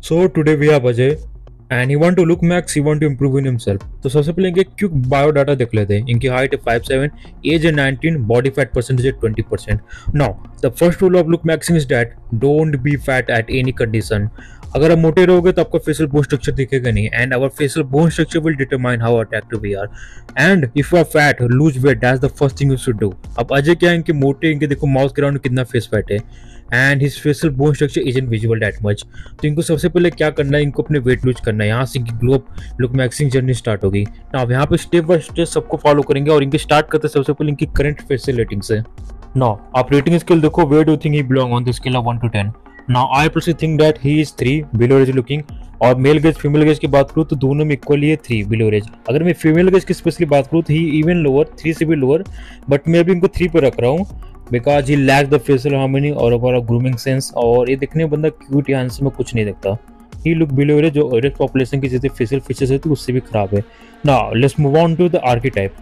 So today we have Ajay and he want to look max, he want to improve in himself. तो सबसे पहले इनके quick biodata देख लेते हैं. इनकी हाइट है 5'7", एज है 19, बॉडी फैट परसेंटेज है 20%. Now the first rule of look maxing is that don't be fat at any condition. अगर आप मोटे रहोगे तो आपका फेशियल बोन स्ट्रक्चर दिखेगा नहीं, and our facial bone structure will determine how attractive we are. And if you are fat, lose weight, that's the first thing you should do. अब अजय क्या है, इनके मोटे, इनके देखो माउथ के राउंड कितना फेस फैट है, and his facial bone structure isn't visible that much. तो इनको सबसे पहले क्या करना है, इनको अपने वेट लूज करना है. यहाँ से इनकी glow look maxing journey start होगी. नाउ यहाँ पे स्टेप बाय स्टेप सबको फॉलो करेंगे और इनके स्टार्ट करते हैं सबसे पहले इनकी करंट फेशियल रेटिंग से. नाउ आप रेटिंग स्केल देखो, where do think he belong on the scale of 1 to 10. Now I personally think that he is 3 below average looking. और मेल गेज फीमेल गेज की बात करूँ तो दोनों में इक्वली है 3 बिलो एवरेज. अगर मैं फीमेल गेज की स्पेशली बात करूँ तो ही इवन लोअर, 3 से भी लोअर, बट मैं अभी इनको 3 पे रख रहा हूँ because he lack the facial harmony और ग्रूमिंग सेंस. और ये दिखने में बंदा क्यूट या हैंडसम में कुछ नहीं दिखता. ही लुक बिलो एवरेज, जो एवरेज पॉपुलेशन की जितने फेशियल फीचर्स है तो उससे भी खराब है. Now let's move on to the archetype.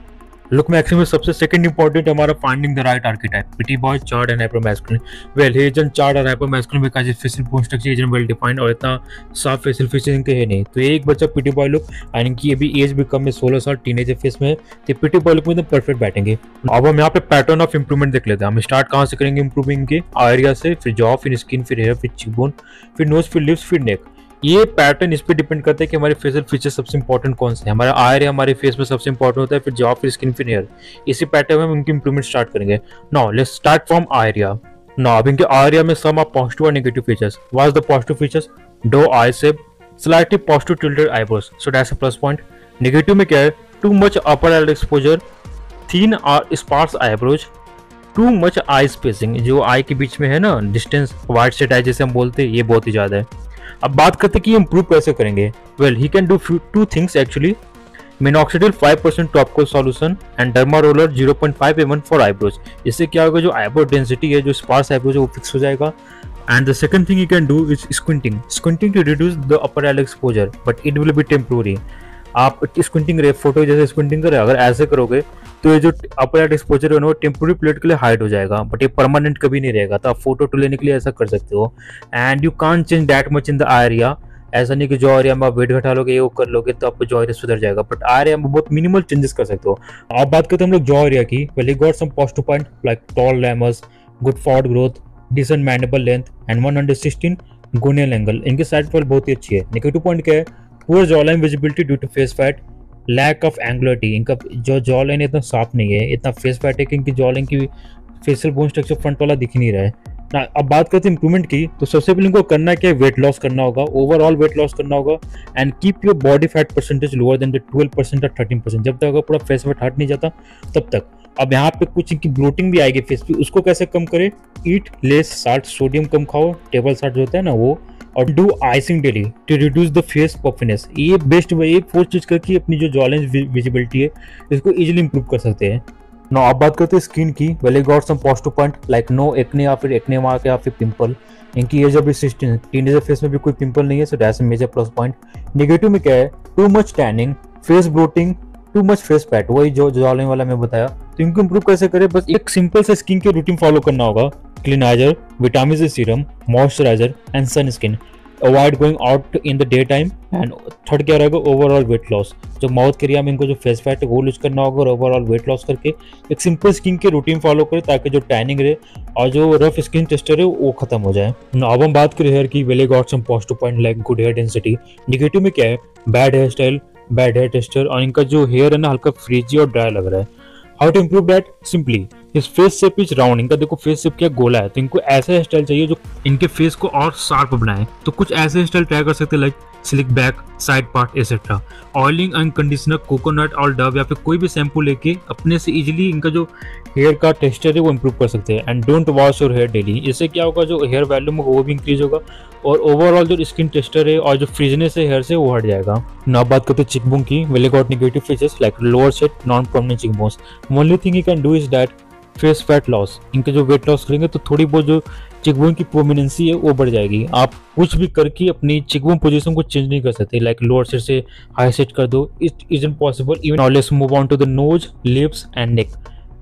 Look maxing में सबसे सेकंड इंपॉर्टेंट हमारा finding the right archetype. Pretty boy, chad and hyper masculine. Well he isn't chad और hyper masculine because his facial bone structure isn't well defined और इतना साफ facial feature इनके है नहीं. तो एक बच्चा प्रिटी बॉय लुक, एंड इनकी अभी एज भी कम है, 16 साल, टीनेजर फेस में, तो प्रिटी बॉय लुक में एकदम परफेक्ट बैठेंगे. अब हम यहाँ पे पैटर्न ऑफ इंप्रूवमेंट देख लेते हैं. हम स्टार्ट कहाँ से करेंगे इंप्रूविंग के एरिया से, फिर जॉ, फिर स्किन, फिर हेयर, फिर चिकबोन, फिर नोज, फिर लिप्स, फिर नेक. ये पैटर्न इस पे डिपेंड करता है कि हमारे फेशियल फीचर सबसे इंपॉर्टेंट कौन से हैं. हमारा आयर हमारे फेस में सबसे इंपॉर्टेंट होता है, फिर जॉ, फिर स्किन, फिर हेयर. इसी पैटर्न में हम इनकी इंप्रूवमेंट स्टार्ट करेंगे. Now let's start from eye area. Now अब इनके आयरिया में सम ऑफ पॉजिटिव और negative features. What is the positive features? Doe eye shape, slightly positive tilted eyebrows, so that's a plus point. Negative में क्या है? Too much upper eyelid exposure, thin और sparse eyebrows, too much eye spacing, जो eye के बीच में है ना distance, wide set आई जैसे हम बोलते हैं, ये बहुत ही ज्यादा है. अब बात करते हैं कि इम्प्रूव कैसे करेंगे. Well he can do two things actually. Minoxidil 5% top coat solution and derma roller 0.5 mm for eyebrows. इससे क्या होगा, जो आईब्रो डेंसिटी है, जो स्पार्स आईब्रोज है, वो फिक्स हो जाएगा. And the second thing you can do is squinting to reduce the upper eyelid exposure, but it will be temporary. आप स्क्विंटिंग रहे, फोटो जैसे स्क्विंटिंग करें, अगर ऐसे करोगे तो ये जो अपर आईलिड एक्सपोजर है ना, वो टेम्पोररी पीरियड के लिए हाइड हो जाएगा, बट ये परमानेंट कभी नहीं रहेगा. तो आप फोटो टू लेने के लिए ऐसा कर सकते हो. And you can't change that much in the area. ऐसा नहीं कि जो एरिया में आप वेट घटा लोगे, ये कर लोगे तो आपको जॉ एरिया सुधर जाएगा, बट एरिया में बहुत मिनिमल चेंजेस कर सकते हो. आप बात करते हैं हम लोग जॉ एरिया की. Well he got some positive point like tall ramus, good forward growth, decent mandible length and 116 gonial angle. इनकी साइड प्रोफाइल बहुत ही अच्छी है. नेगेटिव पॉइंट क्या है? Poor jaw line visibility due to face fat, lack of angularity. इनका जो jaw line इतना साफ नहीं है, इतना फेस फैट है कि इनकी जॉ लाइन की फेशियल बोन स्ट्रक्चर फ्रंट वाला दिख नहीं रहा है ना. अब बात करते हैं इंप्रूवमेंट की, तो सबसे पहले इनको करना क्या है, वेट लॉस करना होगा, ओवरऑल वेट लॉस करना होगा. And keep your body fat percentage lower than the 12% और 13%. जब तक अगर पूरा फेस फैट हट नहीं जाता तब तक. अब यहाँ पे कुछ इनकी ब्लोटिंग भी आएगी फेस पे, उसको कैसे कम करें? ईट लेस साल्ट, सोडियम कम खाओ, टेबल साल्ट जो होता है ना वो, और do icing daily to reduce the face puffiness. ये बेस्ट वे, ये फोर्स चीज करके अपनी जो जॉलेंस विजिबिलिटी है इसको इजीली इंप्रूव कर सकते हैं. ना अब बात करते हैं स्किन की. Well he got some positive point like no acne या फिर एक्ने मार्क या फिर पिंपल. इनकी एज अभी 16, टीनेजर फेस में भी कोई पिंपल नहीं है, so that's a major plus point. Negative में क्या है? Too much tanning, face bloating, too much face fat, वही जो जॉलिंग वाला मैं बताया. तो इनको इंप्रूव कैसे करें? बस एक सिंपल से स्किन के रूटीन फॉलो करना होगा. Cleanser, vitamin C serum, moisturiser and sunscreen. Avoid going out in the day time. And third क्या रहेगा? Overall weight loss. जो माउथ के एरिया में इनको जो फेस फैट है वो लूज करना होगा, और ओवरऑल वेट लॉस करके एक सिंपल स्किन के रूटीन फॉलो करें ताकि जो टैनिंग रहे और जो रफ स्किन टेक्सचर है वो खत्म हो जाए. अब हम बात करें हेयर की. Well he got some positive point like good hair density. Negative में क्या है? Bad hair style, bad hair texture, और इनका जो हेयर है ना हल्का फ्रीजी और ड्राई लग रहा है. How to improve that? Simply इस फेस शेप इज राउंड. इनका देखो फेस शेप क्या गोला है, तो इनको ऐसा हेयर स्टाइल चाहिए जो इनके फेस को और शार्प बनाए. तो कुछ ऐसे हेयर स्टाइल ट्राई कर सकते हैं like slick back, side part etcetera. Oiling and conditioner, coconut और डव या फिर कोई भी शैम्पू लेके अपने से इजीली इनका जो हेयर का टेक्सचर है वो इम्प्रूव कर सकते हैं. And don't wash your hair daily. इससे क्या होगा, जो हेयर वॉल्यूम होगा वो भी इंक्रीज होगा, और ओवरऑल जो स्किन टेक्सचर है और जो फ्रीजनेस है हेयर से वो हट जाएगा. ना बात करते हैं चिकबोन की. Well got negative features like lower set, non prominent cheekbones. Only thing you can do is that face fat loss. इनके जो वेट लॉस करेंगे तो थोड़ी बहुत जो चिकबोन की प्रोमिनेंसी है वो बढ़ जाएगी. आप कुछ भी करके अपनी चिकबोन पोजीशन को चेंज नहीं कर सकते. लाइक लोअर सेट से हाई सेट कर दो, it isn't possible. Even now let's move on to the nose, lips and neck.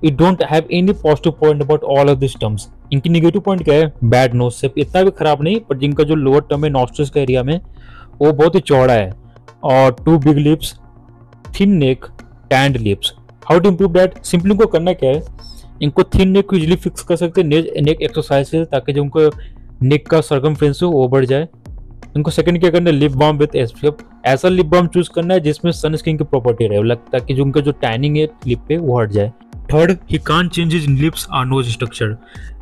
It don't have any positive point about all of this terms. इनकी negative point क्या है? Bad knows shape, इतना भी खराब नहीं, पर जिनका जो लोअर टर्म है नॉस्ट्रल्स का एरिया में वो बहुत ही चौड़ा है, और too big lips, thin neck, tanned lips. How to improve that? Simply इनको करना क्या है, इनको थिन नेक को इजिली फिक्स कर सकते हैं नेक एक्सरसाइज से, ताकि जो उनको नेक का सर्कमफ्रेंस हो वो बढ़ जाए। इनको सेकंड क्या करना है, लिप बाम विद एसपीएफ। ऐसा लिप बाम चूज करना है जिसमें सन स्किन की प्रॉपर्टी रहे, ताकि जो उनका जो टैनिंग है लिप पे वो हट जाए। Third, he can't change his lips और नोज स्ट्रक्चर।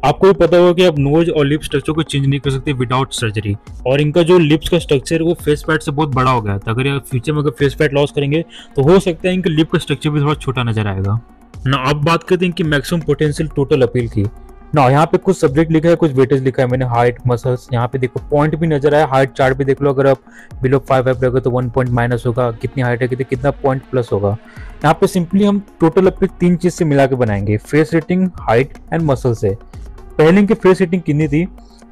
आपको भी पता होगा कि आप नोज और लिप स्ट्रक्चर को चेंज नहीं कर सकते विदाउट सर्जरी, और इनका जो लिप्स का स्ट्रक्चर वो फेस फैट से बहुत बड़ा हो गया था। अगर ये फ्यूचर में अगर फेस फैट लॉस करेंगे तो हो सकता है इनके लिप का स्ट्रक्चर भी थोड़ा छोटा नजर आएगा ना। अब बात करते हैं इनकी मैक्सिमम पोटेंशियल टोटल अपील की ना। यहाँ पे कुछ सब्जेक्ट लिखा है, कुछ वेटेज लिखा है मैंने, हाइट, मसल्स। यहाँ पे देखो पॉइंट भी नजर आया, हाइट चार्ट भी देख लो। अगर आप बिलो 5 रहोगे तो 1 पॉइंट माइनस होगा, कितनी हाइट है कितना पॉइंट प्लस होगा। यहाँ पे सिंपली हम टोटल अपील 3 चीज से मिला के बनाएंगे, face rating, height and muscle से। पहले इनकी फेस रेटिंग कितनी थी?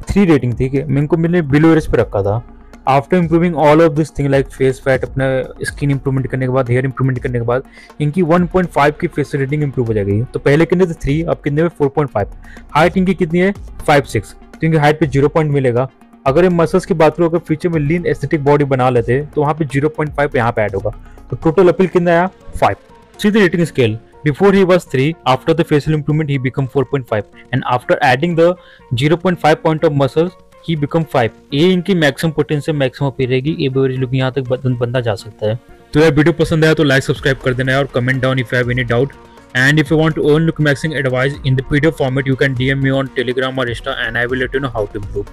3 रेटिंग थी, मैं इनको मैंने बिलो एवरेज पे रखा था। After improving all of this thing like face fat, अपना स्किन इंप्रूवमेंट करने के बाद, हेयर इंप्रूवमेंट करने के बाद, इनकी 1.5 की फेस रेटिंग इंप्रूव हो जाएगी। तो पहले कितने थे 3, अब कितने में 4.5। हाइट इनकी कितनी है 5'6", तो इनकी हाइट पे 0 पॉइंट मिलेगा। अगर ये मसल्स की बात करो, अगर फ्यूचर में लीन एस्थेटिक बॉडी बना लेते तो वहाँ पे 0.5 यहाँ पे ऐड होगा, तो टोटल अपील कितना आया 5। See the rating scale. Before he was 3, after the facial improvement he become 4.5, and after adding the 0.5 point of muscles he become 5. ये इनकी मैक्सिमम पोटेंशियल मैक्सिमम अपील रहेगी, एवरेज लुक यहाँ तक बंदा जा सकता है। तो यार वीडियो पसंद आया तो लाइक सब्सक्राइब कर देना है, और comment down if you have any doubt. And if you want to earn look maxing advice in the PDF format, you can DM me on Telegram or Insta, and I will let you know how to improve.